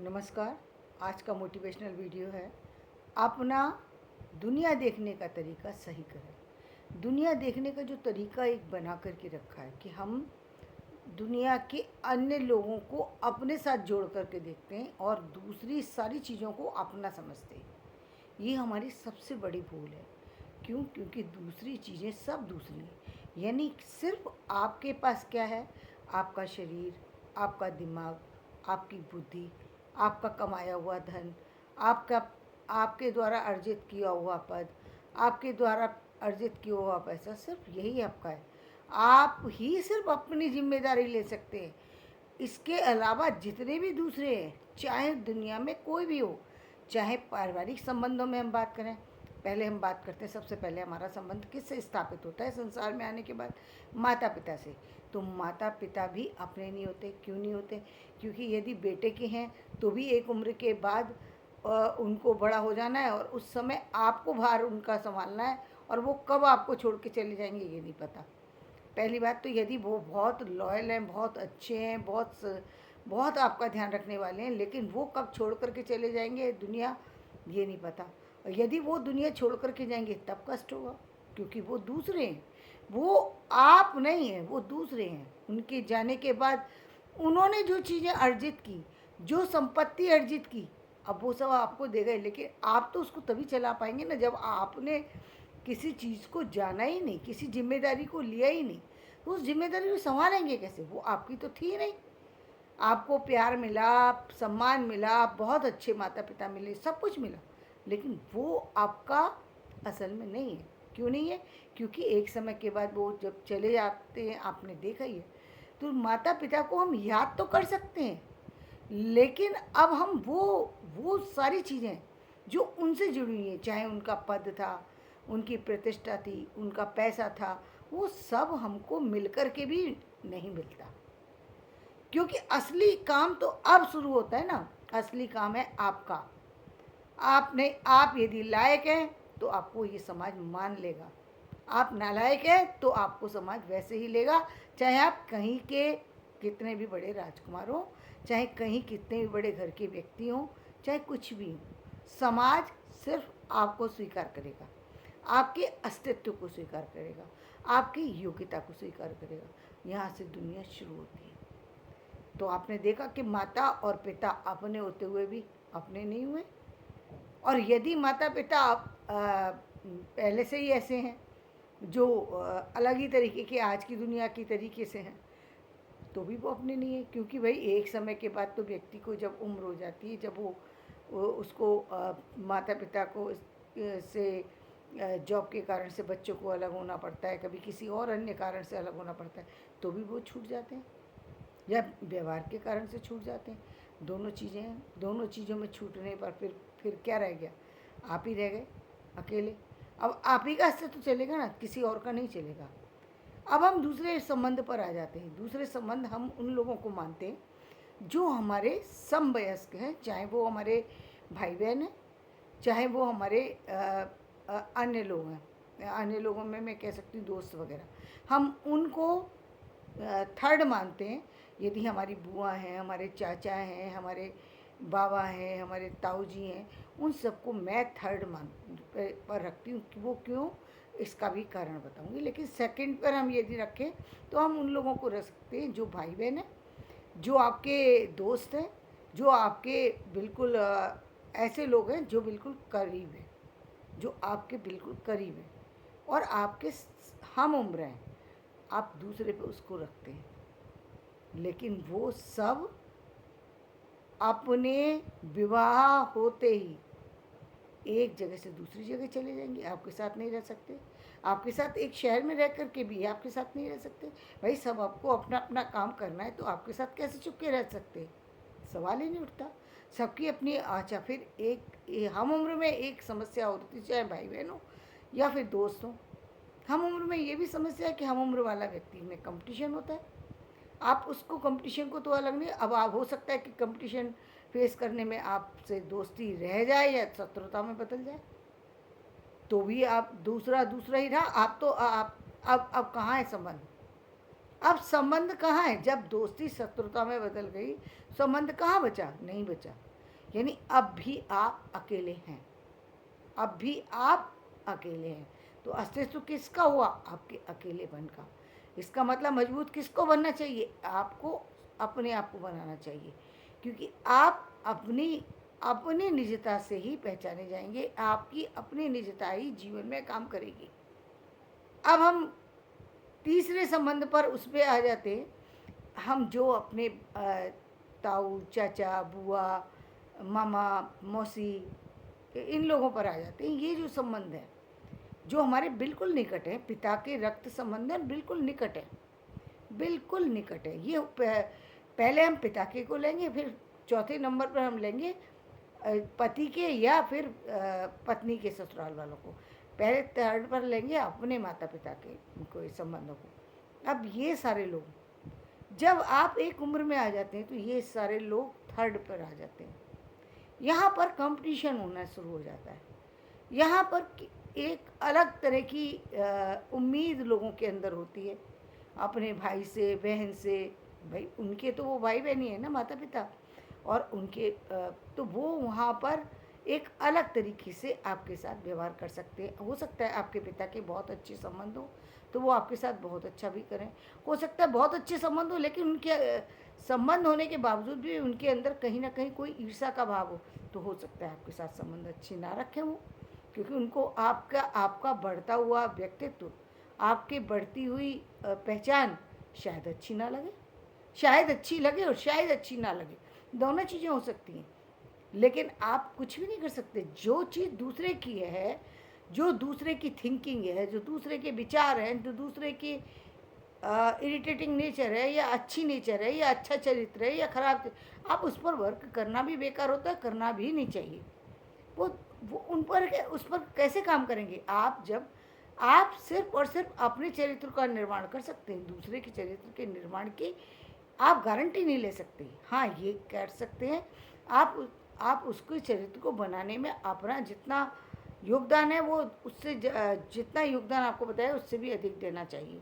नमस्कार। आज का मोटिवेशनल वीडियो है अपना दुनिया देखने का तरीका सही करें। दुनिया देखने का जो तरीका एक बना करके रखा है कि हम दुनिया के अन्य लोगों को अपने साथ जोड़ करके देखते हैं और दूसरी सारी चीज़ों को अपना समझते हैं। ये हमारी सबसे बड़ी भूल है। क्यों? क्योंकि दूसरी चीज़ें सब दूसरी हैं। यानी सिर्फ आपके पास क्या है? आपका शरीर, आपका दिमाग, आपकी बुद्धि, आपका कमाया हुआ धन, आपका आपके द्वारा अर्जित किया हुआ पद, आपके द्वारा अर्जित किया हुआ पैसा, सिर्फ यही आपका है। आप ही सिर्फ अपनी जिम्मेदारी ले सकते हैं। इसके अलावा जितने भी दूसरे हैं, चाहे दुनिया में कोई भी हो, चाहे पारिवारिक संबंधों में हम बात करें, पहले हम बात करते हैं, सबसे पहले हमारा संबंध किससे स्थापित होता है संसार में आने के बाद? माता पिता से। तो माता पिता भी अपने नहीं होते। क्यों नहीं होते? क्योंकि यदि बेटे के हैं तो भी एक उम्र के बाद उनको बड़ा हो जाना है और उस समय आपको भार उनका संभालना है, और वो कब आपको छोड़ के चले जाएंगे ये नहीं पता। पहली बात तो यदि वो बहुत लॉयल हैं, बहुत अच्छे हैं, बहुत आपका ध्यान रखने वाले हैं, लेकिन वो कब छोड़ करके चले जाएंगे दुनिया, ये नहीं पता। और यदि वो दुनिया छोड़ करके जाएंगे तब कष्ट होगा, क्योंकि वो दूसरे हैं। वो आप नहीं हैं, वो दूसरे हैं। उनके जाने के बाद उन्होंने जो चीज़ें अर्जित की, जो संपत्ति अर्जित की, अब वो सब आपको दे गए, लेकिन आप तो उसको तभी चला पाएंगे ना जब आपने किसी चीज़ को जाना ही नहीं, किसी जिम्मेदारी को लिया ही नहीं। तो उस जिम्मेदारी को संभालेंगे कैसे? वो आपकी तो थी नहीं। आपको प्यार मिला, सम्मान मिला, बहुत अच्छे माता पिता मिले, सब कुछ मिला, लेकिन वो आपका असल में नहीं है। क्यों नहीं है? क्योंकि एक समय के बाद वो जब चले जाते हैं, आपने देखा ही है। तो माता पिता को हम याद तो कर सकते हैं, लेकिन अब हम वो सारी चीज़ें जो उनसे जुड़ी हुई हैं, चाहे उनका पद था, उनकी प्रतिष्ठा थी, उनका पैसा था, वो सब हमको मिल कर के भी नहीं मिलता। क्योंकि असली काम तो अब शुरू होता है ना। असली काम है आपका। आप यदि लायक हैं तो आपको ये समाज मान लेगा। आप नालायक हैं तो आपको समाज वैसे ही लेगा, चाहे आप कहीं के कितने भी बड़े राजकुमार हो, चाहे कहीं कितने भी बड़े घर के व्यक्ति हों, चाहे कुछ भी हो, समाज सिर्फ आपको स्वीकार करेगा, आपके अस्तित्व को स्वीकार करेगा, आपकी योग्यता को स्वीकार करेगा। यहाँ से दुनिया शुरू होती है। तो आपने देखा कि माता और पिता अपने होते हुए भी अपने नहीं हुए, और यदि माता पिता पहले से ही ऐसे हैं जो अलग ही तरीके के आज की दुनिया की तरीके से हैं, तो भी वो अपने नहीं है। क्योंकि भाई एक समय के बाद तो व्यक्ति को जब उम्र हो जाती है, जब वो उसको माता पिता को से जॉब के कारण से बच्चों को अलग होना पड़ता है, कभी किसी और अन्य कारण से अलग होना पड़ता है, तो भी वो छूट जाते हैं, या व्यवहार के कारण से छूट जाते हैं। दोनों चीज़ें हैं। दोनों चीज़ों में छूटने पर फिर क्या रह गया? आप ही रह गए अकेले। अब आप ही का अस्तित्व तो चलेगा ना, किसी और का नहीं चलेगा। अब हम दूसरे संबंध पर आ जाते हैं। दूसरे संबंध हम उन लोगों को मानते हैं जो हमारे समवयस्क हैं, चाहे वो हमारे भाई बहन हैं, चाहे वो हमारे अन्य लोग हैं। अन्य लोगों में मैं कह सकती हूँ दोस्त वगैरह। हम उनको थर्ड मानते हैं। यदि हमारी बुआ हैं, हमारे चाचा हैं, हमारे बाबा हैं, हमारे ताऊ जी हैं, उन सबको मैं थर्ड मान पर रखती हूँ। कि वो क्यों, इसका भी कारण बताऊँगी, लेकिन सेकंड पर हम यदि रखें तो हम उन लोगों को रख सकते हैं जो भाई बहन हैं, जो आपके दोस्त हैं, जो आपके बिल्कुल ऐसे लोग हैं जो बिल्कुल करीब हैं, जो आपके बिल्कुल करीब हैं और आपके हम उम्र हैं। आप दूसरे पे उसको रखते हैं, लेकिन वो सब अपने विवाह होते ही एक जगह से दूसरी जगह चले जाएंगे, आपके साथ नहीं रह सकते। आपके साथ एक शहर में रह कर के भी आपके साथ नहीं रह सकते। भाई सब आपको अपना अपना काम करना है, तो आपके साथ कैसे चुपके रह सकते? सवाल ही नहीं उठता। सबकी अपनी आचा। फिर हम उम्र में एक समस्या होती है, चाहे भाई बहन हो या फिर दोस्त हो। हम उम्र में ये भी समस्या है कि हम उम्र वाला व्यक्ति में कंपटीशन होता है। आप उसको कंपटीशन को तो अलग नहीं, अब आप हो सकता है कि कंपटीशन फेस करने में आपसे दोस्ती रह जाए या शत्रुता में बदल जाए, तो भी आप दूसरा दूसरा ही रहा। आप तो आप अब कहाँ है संबंध? अब संबंध कहाँ है? जब दोस्ती शत्रुता में बदल गई, संबंध कहाँ बचा? नहीं बचा। यानी अब भी आप अकेले हैं, अब भी आप अकेले हैं। तो अस्तित्व किसका हुआ? आपके अकेलेपन का। इसका मतलब मजबूत किसको बनना चाहिए? आपको अपने आप को बनाना चाहिए, क्योंकि आप अपनी अपनी निजता से ही पहचाने जाएंगे। आपकी अपनी निजता ही जीवन में काम करेगी। अब हम तीसरे संबंध पर उस पर आ जाते हैं। हम जो अपने ताऊ, चाचा, बुआ, मामा, मौसी, इन लोगों पर आ जाते हैं। ये जो संबंध है जो हमारे बिल्कुल निकट है, पिता के रक्त संबंधन बिल्कुल निकट है, बिल्कुल निकट है। ये पहले हम पिता के को लेंगे, फिर चौथे नंबर पर हम लेंगे पति के या फिर पत्नी के ससुराल वालों को। पहले थर्ड पर लेंगे अपने माता पिता के उनको इस संबंधों को। अब ये सारे लोग जब आप एक उम्र में आ जाते हैं तो ये सारे लोग थर्ड पर आ जाते हैं। यहाँ पर कंपटीशन होना शुरू हो जाता है। यहाँ पर एक अलग तरह की उम्मीद लोगों के अंदर होती है अपने भाई से, बहन से। भाई उनके तो वो भाई बहन ही है ना, माता पिता, और उनके तो वो वहाँ पर एक अलग तरीके से आपके साथ व्यवहार कर सकते हैं। हो सकता है आपके पिता के बहुत अच्छे संबंध हो तो वो आपके साथ बहुत अच्छा भी करें। हो सकता है बहुत अच्छे संबंध हो लेकिन उनके संबंध होने के बावजूद भी उनके अंदर कहीं ना कहीं कोई ईर्ष्या का भाव हो, तो हो सकता है आपके साथ संबंध अच्छे ना रखें वो, क्योंकि उनको आपका बढ़ता हुआ व्यक्तित्व, आपकी बढ़ती हुई पहचान शायद अच्छी ना लगे, शायद अच्छी लगे और शायद अच्छी ना लगे, दोनों चीज़ें हो सकती हैं। लेकिन आप कुछ भी नहीं कर सकते। जो चीज़ दूसरे की है, जो दूसरे की थिंकिंग है, जो दूसरे के विचार हैं, जो दूसरे की इरिटेटिंग नेचर है या अच्छी नेचर है या अच्छा चरित्र है या खराब, आप उस पर वर्क करना भी बेकार होता है, करना भी नहीं चाहिए। वो वो उन पर उस पर कैसे काम करेंगे आप, जब आप सिर्फ और सिर्फ अपने चरित्र का निर्माण कर सकते हैं, दूसरे के चरित्र के निर्माण की आप गारंटी नहीं ले सकते। हाँ, ये कर सकते हैं आप उसके चरित्र को बनाने में अपना जितना योगदान है वो उससे जितना योगदान आपको बताया उससे भी अधिक देना चाहिए,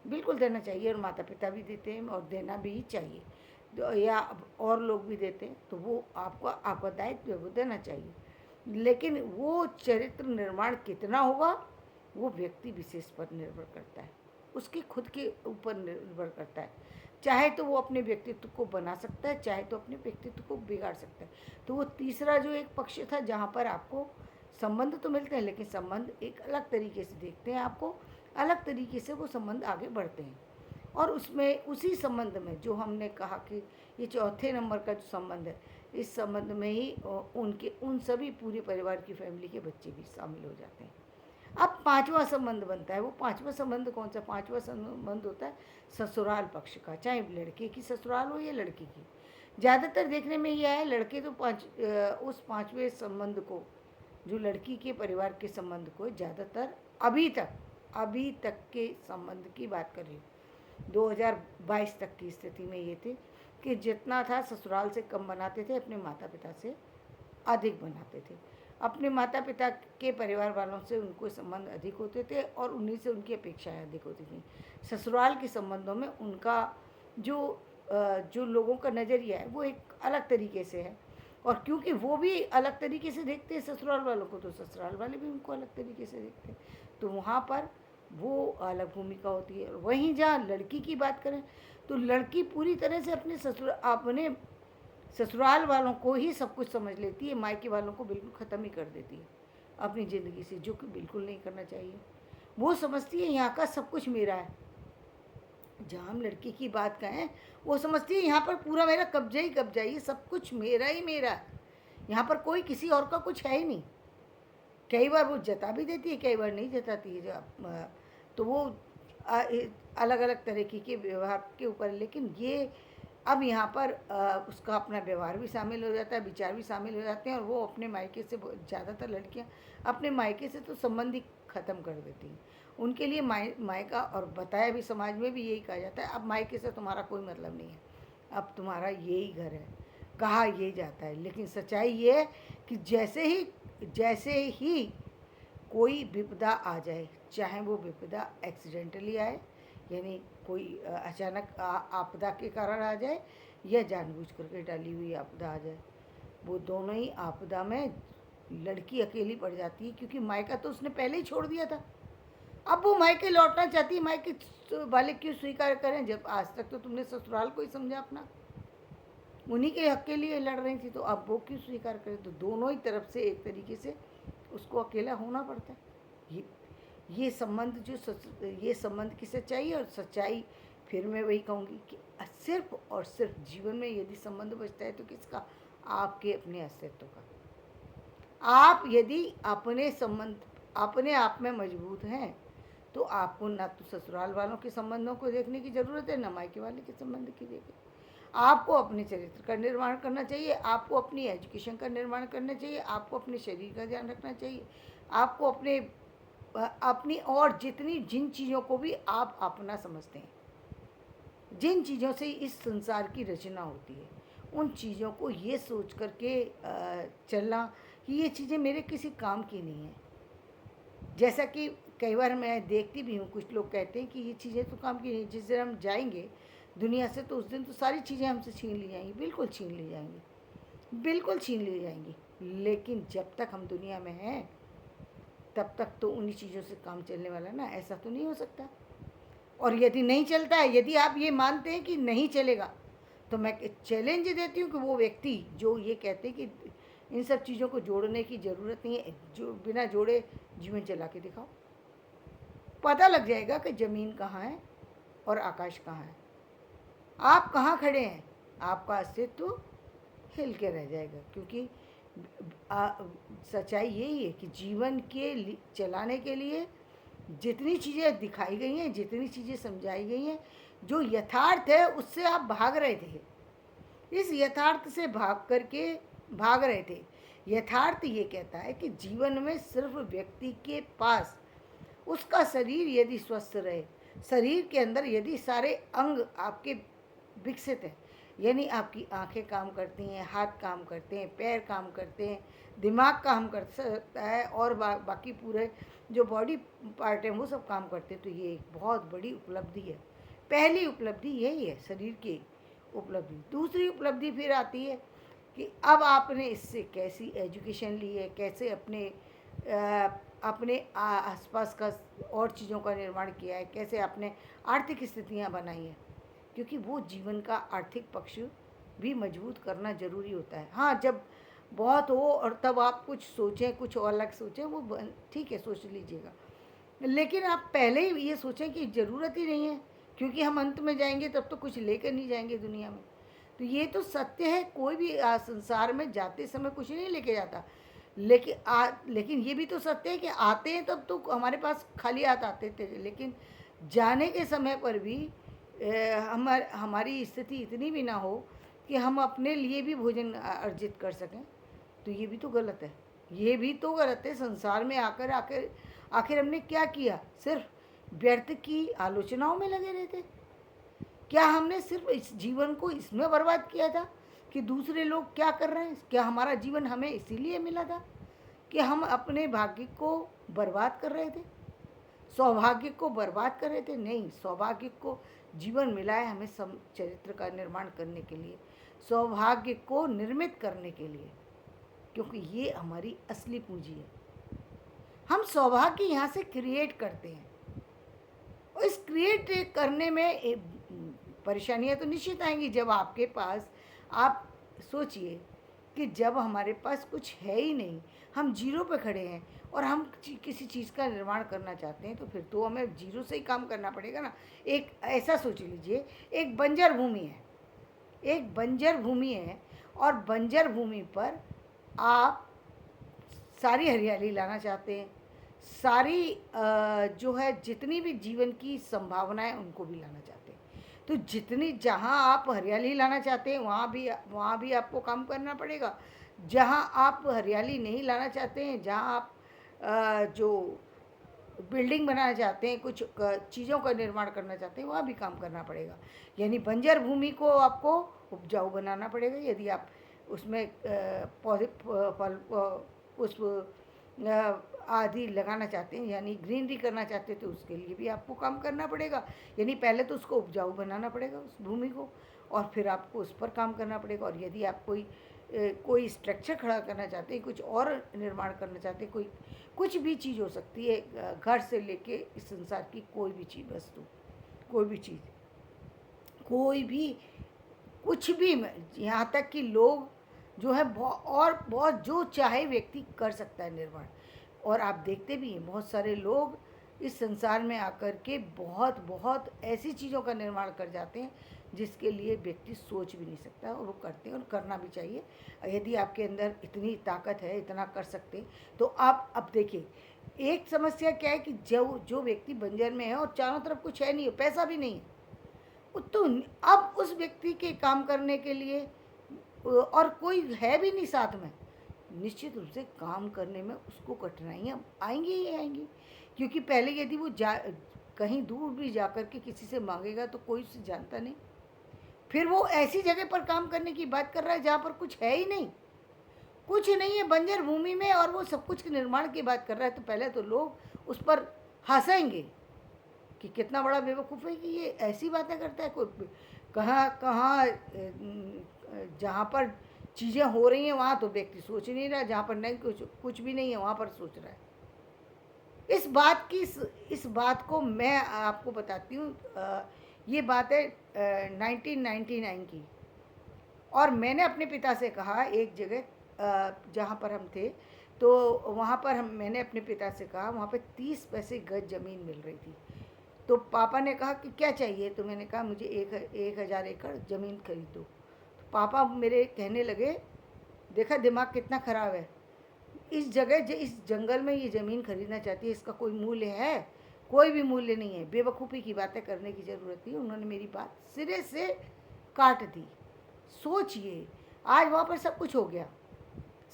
बिल्कुल देना चाहिए। और माता पिता भी देते हैं और देना भी चाहिए, या और लोग भी देते हैं, तो वो आपका दायित्व है, वो देना चाहिए। लेकिन वो चरित्र निर्माण कितना होगा वो व्यक्ति विशेष पर निर्भर करता है, उसके खुद के ऊपर निर्भर करता है। चाहे तो वो अपने व्यक्तित्व को बना सकता है, चाहे तो अपने व्यक्तित्व को बिगाड़ सकता है। तो वो तीसरा जो एक पक्ष था जहाँ पर आपको संबंध तो मिलते हैं लेकिन संबंध एक अलग तरीके से देखते हैं, आपको अलग तरीके से वो संबंध आगे बढ़ते हैं। और उसमें उसी संबंध में जो हमने कहा कि ये चौथे नंबर का जो संबंध है, इस संबंध में ही उनके उन सभी पूरे परिवार की फैमिली के बच्चे भी शामिल हो जाते हैं। अब पांचवा संबंध बनता है। वो पांचवा संबंध कौन सा? पांचवा संबंध होता है ससुराल पक्ष का, चाहे लड़के की ससुराल हो या लड़की की। ज़्यादातर देखने में ये है लड़के तो उस पांचवें संबंध को, जो लड़की के परिवार के संबंध को ज़्यादातर अभी तक के संबंध की बात कर रही हूँ, 2022 तक की स्थिति में ये थे कि जितना था ससुराल से कम बनाते थे, अपने माता पिता से अधिक बनाते थे। अपने माता पिता के परिवार वालों से उनको संबंध अधिक होते थे और उन्हीं से उनकी अपेक्षाएं अधिक होती थी। ससुराल के संबंधों में उनका जो लोगों का नज़रिया है वो एक अलग तरीके से है, और क्योंकि वो भी अलग तरीके से देखते हैं ससुराल वालों को, तो ससुराल वाले भी उनको अलग तरीके से देखते हैं, तो वहाँ पर वो अलग भूमिका होती है। वहीं जहाँ लड़की की बात करें तो लड़की पूरी तरह से अपने ससुराल वालों को ही सब कुछ समझ लेती है, मायके वालों को बिल्कुल ख़त्म ही कर देती है अपनी ज़िंदगी से, जो कि बिल्कुल नहीं करना चाहिए। वो समझती है यहाँ का सब कुछ मेरा है। जहाँ हम लड़की की बात कहें, वो समझती है यहाँ पर पूरा मेरा कब्जा ही कब्जा, ये सब कुछ मेरा ही मेरा है, यहाँ पर कोई किसी और का कुछ है ही नहीं। कई बार वो जता भी देती है, कई बार नहीं जताती है, तो वो अलग अलग तरीके के व्यवहार के ऊपर। लेकिन ये अब यहाँ पर उसका अपना व्यवहार भी शामिल हो जाता है, विचार भी शामिल हो जाते हैं, और वो अपने मायके से, ज़्यादातर लड़कियाँ अपने मायके से तो संबंध ही ख़त्म कर देती हैं। उनके लिए मायका, और बताया भी समाज में भी यही कहा जाता है, अब मायके से तुम्हारा कोई मतलब नहीं है, अब तुम्हारा यही घर है, कहा यही जाता है। लेकिन सच्चाई ये है कि जैसे ही कोई विपदा आ जाए, चाहे वो विपदा एक्सीडेंटली आए, यानी कोई अचानक आपदा के कारण आ जाए, या जानबूझ करके डाली हुई आपदा आ जाए, वो दोनों ही आपदा में लड़की अकेली पड़ जाती है, क्योंकि मायका तो उसने पहले ही छोड़ दिया था। अब वो मायके लौटना चाहती है, मायके वाले क्यों स्वीकार करें जब आज तक तो तुमने ससुराल को ही समझा अपना, उन्हीं के हक के लिए लड़ रही थी, तो अब वो क्यों स्वीकार करें। तो दोनों ही तरफ से एक तरीके से उसको अकेला होना पड़ता है। ये संबंध ये संबंध की सच्चाई है। और सच्चाई फिर मैं वही कहूँगी कि सिर्फ और सिर्फ जीवन में यदि संबंध बचता है तो किसका, आपके अपने अस्तित्व का। आप यदि अपने आप में मजबूत हैं तो आपको ना तो ससुराल वालों के संबंधों को देखने की ज़रूरत है, ना मायके वाले के संबंध की देखें। आपको अपने चरित्र का निर्माण करना चाहिए, आपको अपनी एजुकेशन का निर्माण करना चाहिए, आपको अपने शरीर का ध्यान रखना चाहिए, आपको अपनी और जिन चीज़ों को भी आप अपना समझते हैं, जिन चीज़ों से इस संसार की रचना होती है, उन चीज़ों को ये सोच करके चलना कि ये चीज़ें मेरे किसी काम की नहीं है। जैसा कि कई बार मैं देखती भी हूँ, कुछ लोग कहते हैं कि ये चीज़ें तो काम की नहीं, जिस दिन हम जाएंगे दुनिया से तो उस दिन तो सारी चीज़ें हमसे छीन ली जाएंगी, बिल्कुल छीन ली जाएंगी, बिल्कुल छीन ली जाएंगी। लेकिन जब तक हम दुनिया में हैं तब तक तो उन्हीं चीज़ों से काम चलने वाला ना, ऐसा तो नहीं हो सकता। और यदि नहीं चलता है, यदि आप ये मानते हैं कि नहीं चलेगा, तो मैं चैलेंज देती हूँ कि वो व्यक्ति जो ये कहते हैं कि इन सब चीज़ों को जोड़ने की ज़रूरत नहीं है, जो बिना जोड़े जीवन चला के दिखाओ, पता लग जाएगा कि ज़मीन कहाँ है और आकाश कहाँ है, आप कहाँ खड़े हैं, आपका अस्तित्व हिल के रह जाएगा। क्योंकि सच्चाई यही है कि जीवन के चलाने के लिए जितनी चीज़ें दिखाई गई हैं, जितनी चीज़ें समझाई गई हैं, जो यथार्थ है उससे आप भाग रहे थे, इस यथार्थ से भाग रहे थे। यथार्थ ये कहता है कि जीवन में सिर्फ व्यक्ति के पास उसका शरीर यदि स्वस्थ रहे, शरीर के अंदर यदि सारे अंग आपके विकसित हैं, यानी आपकी आंखें काम करती हैं, हाथ काम करते हैं, पैर काम करते हैं, दिमाग काम करता है और बाकी पूरे जो बॉडी पार्ट हैं वो सब काम करते हैं, तो ये एक बहुत बड़ी उपलब्धि है। पहली उपलब्धि यही है, शरीर की उपलब्धि। दूसरी उपलब्धि फिर आती है कि अब आपने इससे कैसी एजुकेशन ली है, कैसे अपने आसपास का और चीज़ों का निर्माण किया है, कैसे आपने आर्थिक स्थितियाँ बनाई हैं, क्योंकि वो जीवन का आर्थिक पक्ष भी मजबूत करना ज़रूरी होता है। हाँ, जब बहुत हो और तब आप कुछ सोचें, कुछ और अलग सोचें, वो ठीक है, सोच लीजिएगा, लेकिन आप पहले ही ये सोचें कि ज़रूरत ही नहीं है, क्योंकि हम अंत में जाएंगे तब तो कुछ लेकर नहीं जाएंगे दुनिया में। तो ये तो सत्य है, कोई भी संसार में जाते समय कुछ नहीं लेके जाता, लेकिन ये भी तो सत्य है कि आते हैं तब तो हमारे पास खाली हाथ आते थे, लेकिन जाने के समय पर भी हमारी स्थिति इतनी भी ना हो कि हम अपने लिए भी भोजन अर्जित कर सकें, तो ये भी तो गलत है, ये भी तो गलत है। संसार में आखिर हमने क्या किया, सिर्फ व्यर्थ की आलोचनाओं में लगे रहते। क्या हमने सिर्फ इस जीवन को इसमें बर्बाद किया था कि दूसरे लोग क्या कर रहे हैं? क्या हमारा जीवन हमें इसीलिए मिला था कि हम अपने भाग्य को बर्बाद कर रहे थे, सौभाग्य को बर्बाद कर रहे थे? नहीं, सौभाग्य को जीवन मिला है हमें चरित्र का निर्माण करने के लिए, सौभाग्य को निर्मित करने के लिए, क्योंकि ये हमारी असली पूंजी है। हम सौभाग्य यहाँ से क्रिएट करते हैं, और इस क्रिएट करने में परेशानियाँ तो निश्चित आएंगी। जब आपके पास, आप सोचिए कि जब हमारे पास कुछ है ही नहीं, हम जीरो पे खड़े हैं और हम किसी चीज़ का निर्माण करना चाहते हैं, तो फिर तो हमें जीरो से ही काम करना पड़ेगा ना। एक ऐसा सोच लीजिए, एक बंजर भूमि है, एक बंजर भूमि है, और बंजर भूमि पर आप सारी हरियाली लाना चाहते हैं, सारी जो है जितनी भी जीवन की संभावनाएं उनको भी लाना चाहते हैं। तो जहाँ आप हरियाली लाना चाहते हैं वहाँ भी आपको काम करना पड़ेगा। जहाँ आप हरियाली नहीं लाना चाहते हैं, जहाँ आप जो बिल्डिंग बनाना चाहते हैं, कुछ चीज़ों का निर्माण करना चाहते हैं, वहाँ भी काम करना पड़ेगा। यानी बंजर भूमि को आपको उपजाऊ बनाना पड़ेगा। यदि आप उसमें पौधे, फल, पुष्प आदि लगाना चाहते हैं, यानी ग्रीनरी करना चाहते हैं, तो उसके लिए भी आपको काम करना पड़ेगा। यानी पहले तो उसको उपजाऊ बनाना पड़ेगा, उस भूमि को, और फिर आपको उस पर काम करना पड़ेगा। और यदि आप कोई कोई स्ट्रक्चर खड़ा करना चाहते हैं, कुछ और निर्माण करना चाहते हैं, कोई कुछ भी चीज़ हो सकती है, घर से लेके इस संसार की कोई भी चीज़, वस्तु, कोई भी चीज़, कोई भी कुछ भी, यहाँ तक कि लोग जो है और बहुत जो चाहे व्यक्ति कर सकता है निर्माण। और आप देखते भी हैं बहुत सारे लोग इस संसार में आकर के बहुत बहुत ऐसी चीज़ों का निर्माण कर जाते हैं जिसके लिए व्यक्ति सोच भी नहीं सकता, और वो करते हैं और करना भी चाहिए। यदि आपके अंदर इतनी ताकत है, इतना कर सकते हैं, तो आप अब देखिए, एक समस्या क्या है कि जो व्यक्ति बंजर में है और चारों तरफ कुछ है नहीं, पैसा भी नहीं है, तो अब उस व्यक्ति के काम करने के लिए और कोई है भी नहीं साथ में, निश्चित रूप से काम करने में उसको कठिनाइयाँ आएंगी ही आएंगी। क्योंकि पहले यदि वो कहीं दूर भी जा कर के किसी से मांगेगा तो कोई उसे जानता नहीं, फिर वो ऐसी जगह पर काम करने की बात कर रहा है जहाँ पर कुछ है ही नहीं, कुछ नहीं है, बंजर भूमि में, और वो सब कुछ के निर्माण की बात कर रहा है। तो पहले तो लोग उस पर हंसेंगे कि कितना बड़ा बेवकूफ़ है कि ये ऐसी बातें करता है। कोई कहाँ कहाँ जहाँ पर चीज़ें हो रही हैं वहाँ तो व्यक्ति सोच नहीं रहा, जहाँ पर नहीं कुछ भी नहीं है वहाँ पर सोच रहा है। इस बात को मैं आपको बताती हूँ। ये बात है 1999 की, और मैंने अपने पिता से कहा एक जगह जहाँ पर हम थे, तो वहाँ पर मैंने अपने पिता से कहा, वहाँ पे 30 पैसे गज ज़मीन मिल रही थी। तो पापा ने कहा कि क्या चाहिए, तो मैंने कहा मुझे 1000 एकड़ ज़मीन खरीद दो। तो पापा मेरे कहने लगे, देखा दिमाग कितना ख़राब है, इस जगह इस जंगल में ये ज़मीन खरीदना चाहती है, इसका कोई मूल्य है? कोई भी मूल्य नहीं है, बेवकूफ़ी की बातें करने की ज़रूरत नहीं। उन्होंने मेरी बात सिरे से काट दी। सोचिए, आज वहाँ पर सब कुछ हो गया,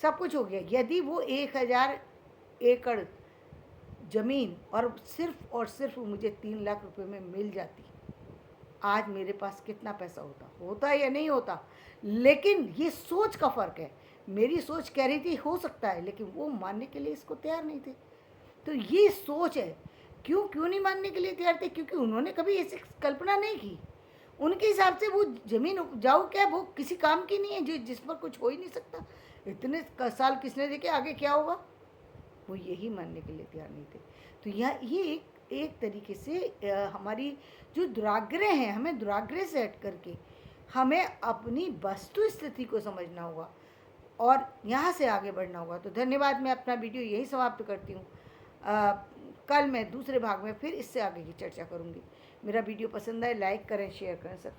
सब कुछ हो गया। यदि वो 1000 एकड़ ज़मीन और सिर्फ मुझे 3 लाख रुपए में मिल जाती, आज मेरे पास कितना पैसा होता या नहीं होता। लेकिन ये सोच का फ़र्क है। मेरी सोच कह रही थी हो सकता है, लेकिन वो मानने के लिए इसको तैयार नहीं थे। तो ये सोच है। क्यों नहीं मानने के लिए तैयार थे? क्योंकि उन्होंने कभी ऐसी कल्पना नहीं की। उनके हिसाब से वो ज़मीन उपजाऊ क्या, वो किसी काम की नहीं है, जिस पर कुछ हो ही नहीं सकता। इतने साल किसने देखे, आगे क्या होगा, वो यही मानने के लिए तैयार नहीं थे। तो ये एक तरीके से हमारी जो दुराग्रह है, हमें दुराग्रह से हट करके हमें अपनी वस्तु स्थिति को समझना होगा और यहाँ से आगे बढ़ना होगा। तो धन्यवाद, मैं अपना वीडियो यही समाप्त करती हूँ। कल मैं दूसरे भाग में फिर इससे आगे की चर्चा करूँगी। मेरा वीडियो पसंद आए लाइक करें, शेयर करें, सब्सक्राइब